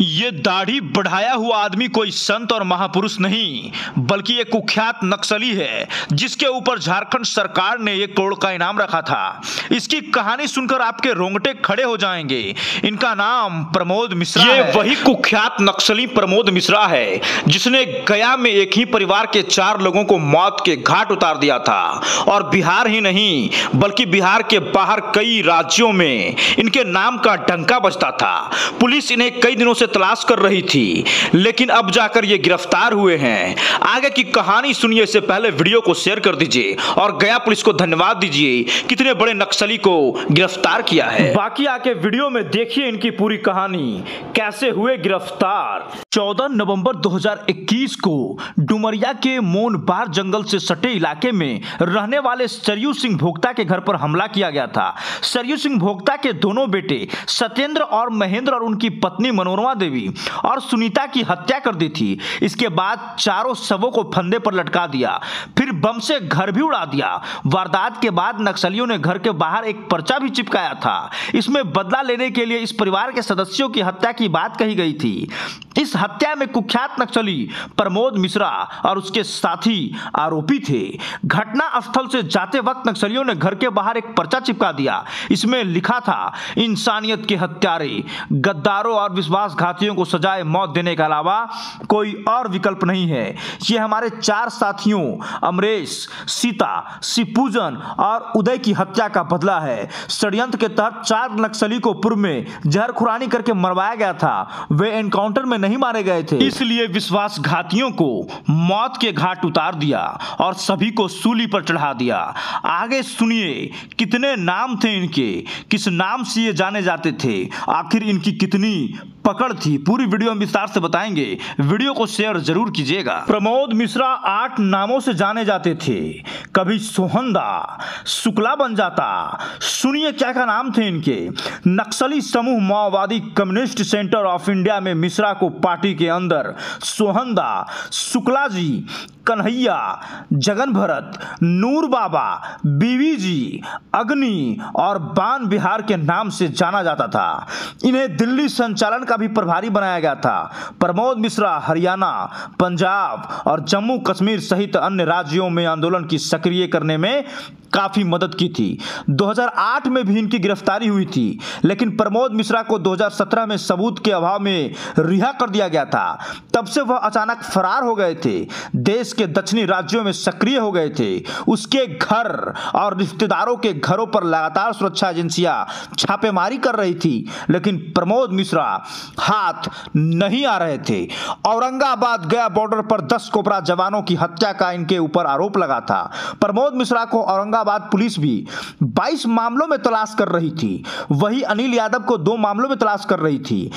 ये दाढ़ी बढ़ाया हुआ आदमी कोई संत और महापुरुष नहीं बल्कि एक कुख्यात नक्सली है जिसके ऊपर झारखंड सरकार ने 1 करोड़ का इनाम रखा था। इसकी कहानी सुनकर आपके रोंगटे खड़े हो जाएंगे। इनका नाम प्रमोद मिश्रा है। ये वही कुख्यात नक्सली प्रमोद मिश्रा है जिसने गया में एक ही परिवार के 4 लोगों को मौत के घाट उतार दिया था और बिहार ही नहीं बल्कि बिहार के बाहर कई राज्यों में इनके नाम का डंका बजता था। पुलिस इन्हें कई दिनों से तलाश कर रही थी लेकिन अब जाकर ये गिरफ्तार हुए हैं। आगे की कहानी सुनिए इससे पहले वीडियो को शेयर कर दीजिए और गया पुलिस को धन्यवाद दीजिए कितने बड़े नक्सली को गिरफ्तार किया है। बाकी आके वीडियो में देखिए इनकी पूरी कहानी कैसे हुए गिरफ्तार। 14 नवंबर 2021 को डुमरिया के मोनबार जंगल से सटे इलाके में रहने वाले सरयू सिंह भोक्ता के घर पर हमला किया गया था। सरयू सिंह भोक्ता के दोनों बेटे सत्येंद्र और महेंद्र और उनकी पत्नी मनोरमा देवी और सुनीता की हत्या कर दी थी। इसके बाद चारों शवों को फंदे पर लटका दिया, फिर बम से घर भी उड़ा दिया। वारदात के बाद नक्सलियों ने घर के बाहर एक पर्चा भी चिपकाया था। इसमें बदला लेने के लिए इस परिवार के सदस्यों की हत्या की बात कही गई थी। इस हत्या में कुख्यात नक्सली प्रमोद मिश्रा और उसके साथी आरोपी थे। घटना स्थल से जाते वक्त नक्सलियों ने घर के बाहर एक पर्चा चिपका दिया। इसमें लिखा था, इंसानियत के हत्यारे, गद्दारों और विश्वासघातियों को सजाए मौत देने के अलावा कोई और विकल्प नहीं है। ये हमारे 4 साथियों अमरेश, सीता, शिवपूजन और उदय की हत्या का बदला है। षड्यंत्र के तहत 4 नक्सली को पूर्व में जहरखुरानी करके मरवाया गया था। वे एनकाउंटर में नहीं मारे गए थे, इसलिए विश्वासघातियों को मौत के घाट उतार दिया और सभी को सूली पर चढ़ा दिया। आगे सुनिए कितने नाम थे इनके, किस नाम से ये जाने जाते थे, आखिर इनकी कितनी पकड़ थी। पूरी वीडियो में विस्तार से बताएंगे। वीडियो को शेयर जरूर कीजिएगा। प्रमोद मिश्रा 8 नामों से जाने जाते थे। कभी सोहंदा, शुक्ला बन जाता। सुनिए क्या क्या नाम थे इनके। नक्सली समूह माओवादी कम्युनिस्ट सेंटर ऑफ इंडिया में मिश्रा को पार्टी के अंदर सोहंदा, शुक्ला जी, कन्हैया, जगन भरत, नूर बाबा, बीवी जी, अग्नि और बान बिहार के नाम से जाना जाता था। इन्हें दिल्ली संचालन का भी प्रभारी बनाया गया था। प्रमोद मिश्रा हरियाणा, पंजाब और जम्मू कश्मीर सहित अन्य राज्यों में आंदोलन की सक्रिय करने में काफी मदद की थी। 2008 में भी इनकी गिरफ्तारी हुई थी लेकिन प्रमोद मिश्रा को 2017 में सबूत के अभाव में रिहा कर दिया गया था। तब से वह अचानक फरार हो गए थे। देश के दक्षिणी राज्यों में सक्रिय हो गए थे। उसके घर और रिश्तेदारों के घरों पर लगातार सुरक्षा एजेंसियां छापेमारी कर रही थी लेकिन प्रमोद मिश्रा हाथ नहीं आ रहे थे। औरंगाबाद गया बॉर्डर पर 10 कोबरा जवानों की हत्या का इनके ऊपर आरोप लगा था। प्रमोद मिश्रा को औरंगाबाद पुलिस भी 22 मामलों में तलाश कर रही थी। वही अनिल यादव को 2 मामलों में तलाश कर रही थी।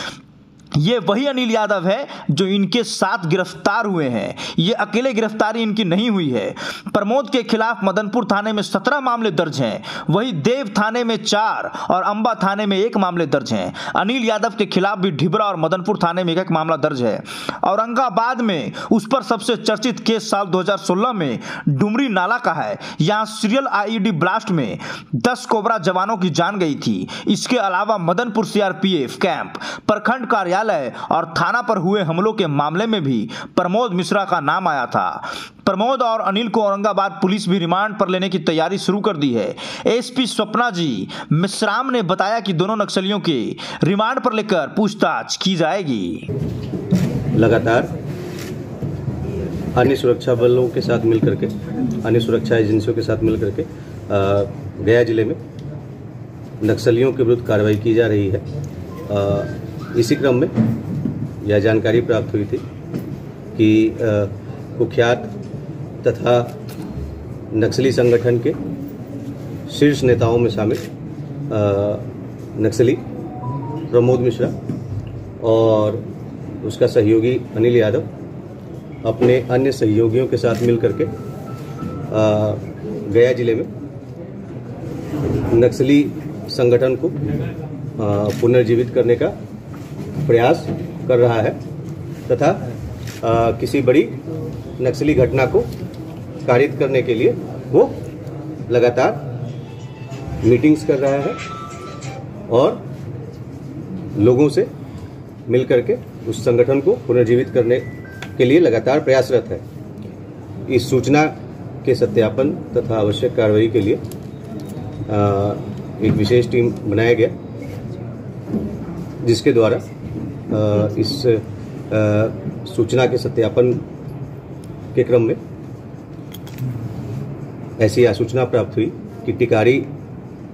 ये वही अनिल यादव है जो इनके साथ गिरफ्तार हुए हैं। ये अकेले गिरफ्तारी इनकी नहीं हुई है। प्रमोद के खिलाफ मदनपुर थाने में 17 मामले दर्ज हैं। वही देव थाने में 4 और अंबा थाने में 1 मामले दर्ज हैं। अनिल यादव के खिलाफ भी ढिबरा और मदनपुर थाने में 1 मामला दर्ज है। औरंगाबाद में उस पर सबसे चर्चित केस साल 2016 में डुमरी नाला का है। यहाँ सीरियल IED ब्लास्ट में 10 कोबरा जवानों की जान गई थी। इसके अलावा मदनपुर CRPF कैंप, प्रखंड कार्यालय और थाना पर हुए हमलों के मामले में भी प्रमोद मिश्रा का नाम आया था। प्रमोद और अनिल को औरंगाबाद पुलिस भी रिमांड पर लेने की तैयारी शुरू कर दी है। एसपी स्वप्ना जी मिश्राम ने बताया कि दोनों नक्सलियों के रिमांड पर लेकर पूछताछ की जाएगी। लगातार अन्य सुरक्षा बलों के साथ मिलकर के, अन्य सुरक्षा एजेंसियों के साथ मिलकर के गया जिले में नक्सलियों के विरुद्ध कार्रवाई की जा रही है। इसी क्रम में यह जानकारी प्राप्त हुई थी कि कुख्यात तथा नक्सली संगठन के शीर्ष नेताओं में शामिल नक्सली प्रमोद मिश्रा और उसका सहयोगी अनिल यादव अपने अन्य सहयोगियों के साथ मिलकर के गया जिले में नक्सली संगठन को पुनर्जीवित करने का प्रयास कर रहा है तथा किसी बड़ी नक्सली घटना को कारित करने के लिए वो लगातार मीटिंग्स कर रहा है और लोगों से मिलकर के उस संगठन को पुनर्जीवित करने के लिए लगातार प्रयासरत है। इस सूचना के सत्यापन तथा आवश्यक कार्रवाई के लिए एक विशेष टीम बनाया गया, जिसके द्वारा इस सूचना के सत्यापन के क्रम में ऐसी सूचना प्राप्त हुई कि टिकारी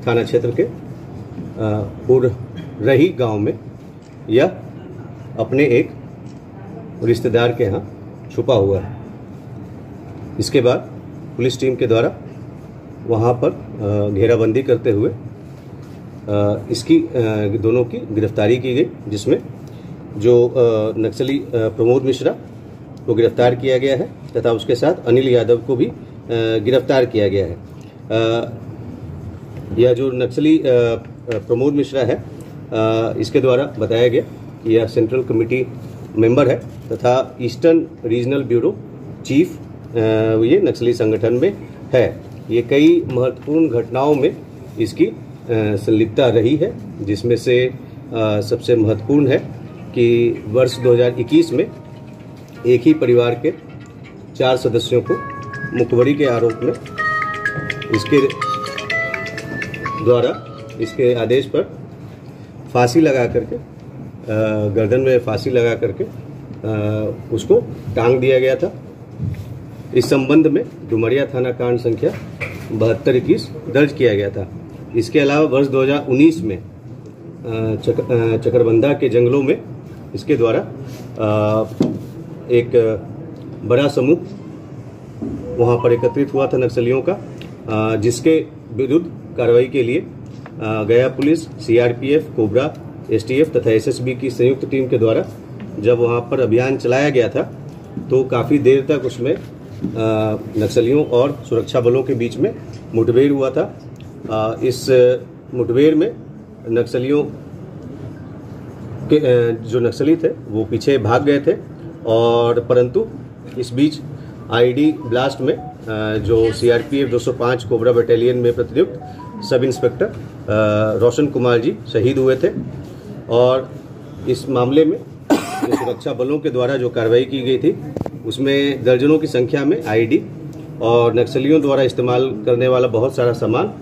थाना क्षेत्र के रही गांव में यह अपने एक रिश्तेदार के यहाँ छुपा हुआ है। इसके बाद पुलिस टीम के द्वारा वहाँ पर घेराबंदी करते हुए इसकी दोनों की गिरफ्तारी की गई, जिसमें जो नक्सली प्रमोद मिश्रा को गिरफ्तार किया गया है तथा उसके साथ अनिल यादव को भी गिरफ्तार किया गया है। यह जो नक्सली प्रमोद मिश्रा है, इसके द्वारा बताया गया कि यह सेंट्रल कमेटी मेंबर है तथा ईस्टर्न रीजनल ब्यूरो चीफ ये नक्सली संगठन में है। ये कई महत्वपूर्ण घटनाओं में इसकी संलिप्तता रही है, जिसमें से सबसे महत्वपूर्ण है कि वर्ष 2021 में एक ही परिवार के 4 सदस्यों को मुखबरी के आरोप में इसके आदेश पर फांसी लगा करके गर्दन में फांसी लगा करके उसको टांग दिया गया था। इस संबंध में डुमरिया थाना कांड संख्या 7221 दर्ज किया गया था। इसके अलावा वर्ष 2019 में चकरबंधा के जंगलों में इसके द्वारा एक बड़ा समूह वहां पर एकत्रित हुआ था नक्सलियों का, जिसके विरुद्ध कार्रवाई के लिए गया पुलिस, सीआरपीएफ, कोबरा, एसटीएफ तथा एसएसबी की संयुक्त टीम के द्वारा जब वहां पर अभियान चलाया गया था तो काफ़ी देर तक उसमें नक्सलियों और सुरक्षा बलों के बीच में मुठभेड़ हुआ था। इस मुठभेड़ में नक्सलियों के जो नक्सली थे वो पीछे भाग गए थे, और परंतु इस बीच आईडी ब्लास्ट में जो सीआरपीएफ 205 कोबरा बटालियन में प्रतिनियुक्त सब इंस्पेक्टर रोशन कुमार जी शहीद हुए थे। और इस मामले में जो सुरक्षा बलों के द्वारा जो कार्रवाई की गई थी उसमें दर्जनों की संख्या में आईडी और नक्सलियों द्वारा इस्तेमाल करने वाला बहुत सारा सामान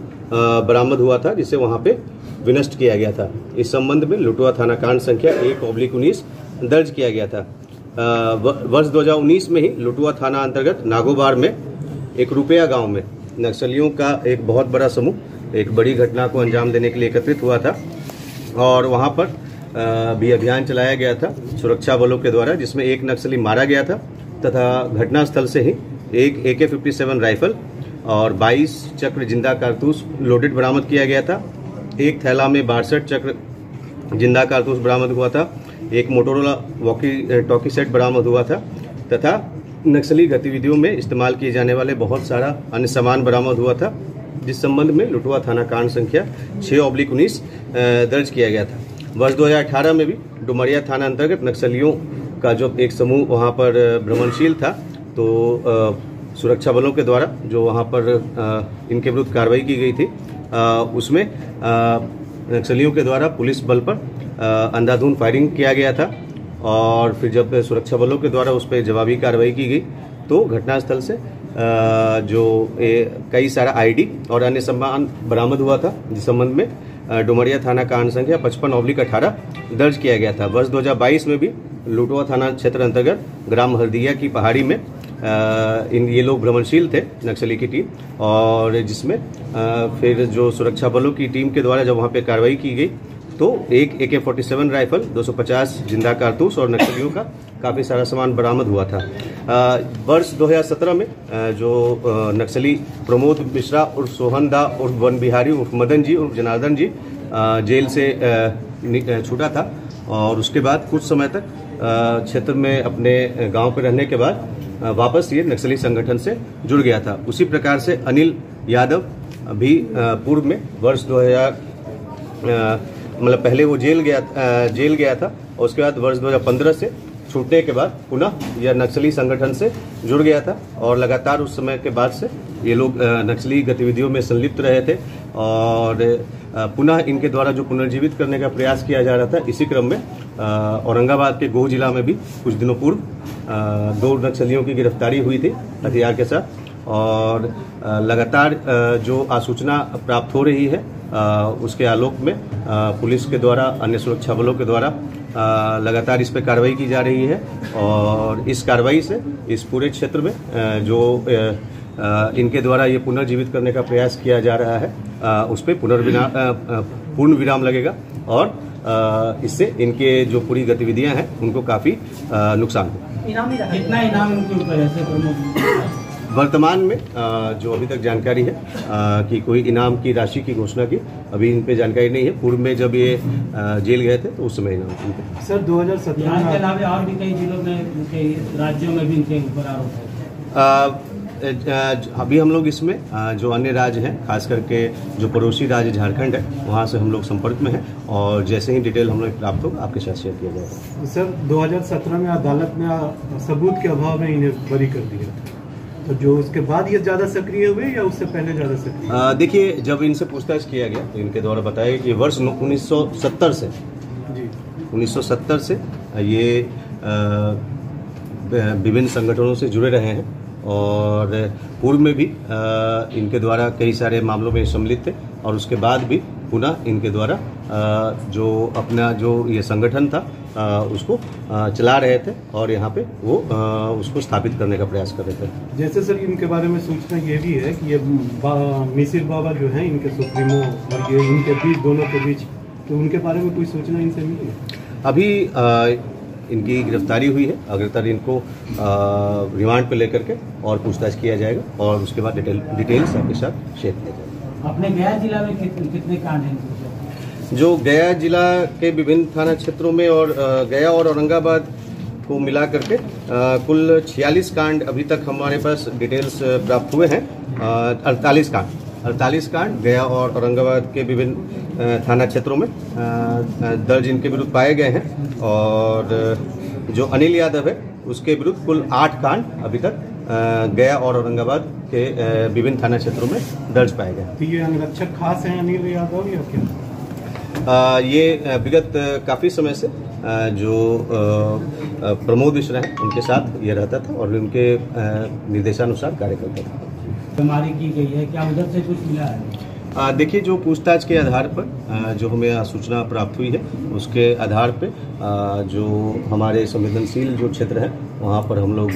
बरामद हुआ था, जिसे वहां पे विनष्ट किया गया था। इस संबंध में लुटवा थाना कांड संख्या 1/19 दर्ज किया गया था। वर्ष 2019 में ही लुटवा थाना अंतर्गत नागोबार में एक रुपया गांव में नक्सलियों का एक बहुत बड़ा समूह एक बड़ी घटना को अंजाम देने के लिए एकत्रित हुआ था, और वहां पर भी अभियान चलाया गया था सुरक्षा बलों के द्वारा, जिसमें एक नक्सली मारा गया था तथा घटनास्थल से ही एक AK-57 राइफल और 22 चक्र जिंदा कारतूस लोडेड बरामद किया गया था। एक थैला में 62 चक्र जिंदा कारतूस बरामद हुआ था। एक मोटोरोला वॉकी टॉकी सेट बरामद हुआ था तथा नक्सली गतिविधियों में इस्तेमाल किए जाने वाले बहुत सारा अन्य सामान बरामद हुआ था, जिस संबंध में लुटवा थाना कांड संख्या 6/19 दर्ज किया गया था। वर्ष 2018 में भी डुमरिया थाना अंतर्गत नक्सलियों का जो एक समूह वहां पर भ्रमणशील था, तो सुरक्षा बलों के द्वारा जो वहां पर इनके विरुद्ध कार्रवाई की गई थी, उसमें नक्सलियों के द्वारा पुलिस बल पर अंधाधुंध फायरिंग किया गया था, और फिर जब सुरक्षा बलों के द्वारा उस पर जवाबी कार्रवाई की गई तो घटनास्थल से जो कई सारा आईडी और अन्य सामान बरामद हुआ था, जिस संबंध में डुमरिया थाना कांड संख्या 55/18 दर्ज किया गया था। वर्ष 2022 में भी लुटवा थाना क्षेत्र अंतर्गत ग्राम हरदिया की पहाड़ी में ये लोग भ्रमणशील थे नक्सली की टीम, और जिसमें फिर जो सुरक्षा बलों की टीम के द्वारा जब वहां पे कार्रवाई की गई तो एक AK-47 राइफल, 250 जिंदा कारतूस और नक्सलियों का काफ़ी सारा सामान बरामद हुआ था। वर्ष 2017 में जो नक्सली प्रमोद मिश्रा उर्फ सोहन दा उर्फ वन बिहारी उर्फ मदन जी उर्फ जनार्दन जी जेल से छूटा था, और उसके बाद कुछ समय तक क्षेत्र में अपने गांव पर रहने के बाद वापस ये नक्सली संगठन से जुड़ गया था। उसी प्रकार से अनिल यादव भी पूर्व में वर्ष 2000 मतलब पहले वो जेल गया था, और उसके बाद वर्ष 2015 से छूटने के बाद पुनः यह नक्सली संगठन से जुड़ गया था, और लगातार उस समय के बाद से ये लोग नक्सली गतिविधियों में संलिप्त रहे थे, और पुनः इनके द्वारा जो पुनर्जीवित करने का प्रयास किया जा रहा था, इसी क्रम में औरंगाबाद के गोह जिला में भी कुछ दिनों पूर्व 2 नक्सलियों की गिरफ्तारी हुई थी हथियार के साथ, और लगातार जो आसूचना प्राप्त हो रही है उसके आलोक में पुलिस के द्वारा, अन्य सुरक्षा बलों के द्वारा लगातार इस पर कार्रवाई की जा रही है। और इस कार्रवाई से इस पूरे क्षेत्र में जो इनके द्वारा ये पुनर्जीवित करने का प्रयास किया जा रहा है उस पर पूर्ण विराम लगेगा, और इससे इनके जो पूरी गतिविधियां हैं उनको काफ़ी नुकसान होगा। कितना इनाम उनके ऊपर है? वर्तमान में जो अभी तक जानकारी है कि कोई इनाम की राशि की घोषणा की अभी इन पे जानकारी नहीं है। पूर्व में जब ये जेल गए थे तो उस समय इनाम थे। सर 2017 के अलावा और भी कई जिलों में, उनके राज्यों में भी इनके ऊपर आरोप है। अभी हम लोग इसमें जो अन्य राज्य हैं, खास करके जो पड़ोसी राज्य झारखंड है, वहाँ से हम लोग संपर्क में हैं, और जैसे ही डिटेल हम लोग प्राप्त होगा आपके साथ शेयर किया जाएगा। सर 2017 में अदालत ने सबूत के अभाव में इन्हें बरी कर दिया, तो जो उसके बाद ये ज़्यादा सक्रिय हुए या उससे पहले ज़्यादा सक्रिय? देखिए, जब इनसे पूछताछ किया गया तो इनके द्वारा बताया कि वर्ष 1970 से ये विभिन्न संगठनों से जुड़े रहे हैं, और पूर्व में भी इनके द्वारा कई सारे मामलों में सम्मिलित थे, और उसके बाद भी पुनः इनके द्वारा जो अपना जो ये संगठन था उसको चला रहे थे, और यहाँ पे वो उसको स्थापित करने का प्रयास कर रहे थे। जैसे सर इनके बारे में सूचना ये भी है कि ये मिसिर बाबा जो हैं इनके सुप्रीमो, और ये इनके बीच, दोनों के बीच, तो उनके बारे में कोई सूचना इनसे मिली है? अभी इनकी गिरफ्तारी हुई है, अग्रतर इनको रिमांड पे लेकर के और पूछताछ किया जाएगा, और उसके बाद डिटेल्स आपके साथ शेयर किया जाएगा। अपने गया जिला में कितने कांड हैं? जो गया जिला के विभिन्न थाना क्षेत्रों में और गया और औरंगाबाद को मिला करके कुल 46 कांड अभी तक हमारे पास डिटेल्स प्राप्त हुए हैं। 48 कांड गया और औरंगाबाद के विभिन्न थाना क्षेत्रों में दर्ज इनके विरुद्ध पाए गए हैं, और जो अनिल यादव है उसके विरुद्ध कुल 8 कांड अभी तक गया और औरंगाबाद के विभिन्न थाना क्षेत्रों में दर्ज पाए गए। तो ये अंगरक्षक खास हैं अनिल यादव या क्या? ये विगत काफ़ी समय से जो प्रमोद मिश्रा हैं उनके साथ ये रहता था, और उनके निर्देशानुसार कार्य करता था। बीमारी की गई है, क्या उधर से कुछ मिला है? देखिए, जो पूछताछ के आधार पर जो हमें सूचना प्राप्त हुई है उसके आधार पर जो हमारे संवेदनशील जो क्षेत्र है वहाँ पर हम लोग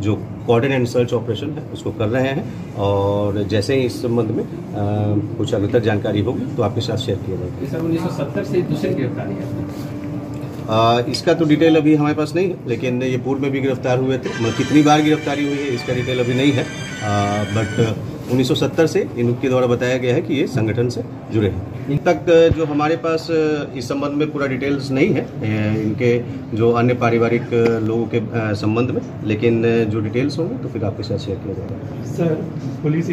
जो कॉर्डिनेट एंड सर्च ऑपरेशन है उसको कर रहे हैं, और जैसे ही इस संबंध में कुछ अग्रतर जानकारी होगी तो आपके साथ शेयर किया जाएगा। सर 1970 से दूसरी गिरफ्तारी है? इसका तो डिटेल अभी हमारे पास नहीं है, लेकिन ये पूर्व में भी गिरफ्तार हुए थे। मतलब कितनी बार गिरफ्तारी हुई है इसका डिटेल अभी नहीं है, बट 1970 से इनके द्वारा बताया गया है कि ये संगठन से जुड़े हैं। इन तक जो हमारे पास इस संबंध में पूरा डिटेल्स नहीं है इनके जो अन्य पारिवारिक लोगों के संबंध में, लेकिन जो डिटेल्स होंगे तो फिर आपके साथ शेयर किया जाएगा। Sir police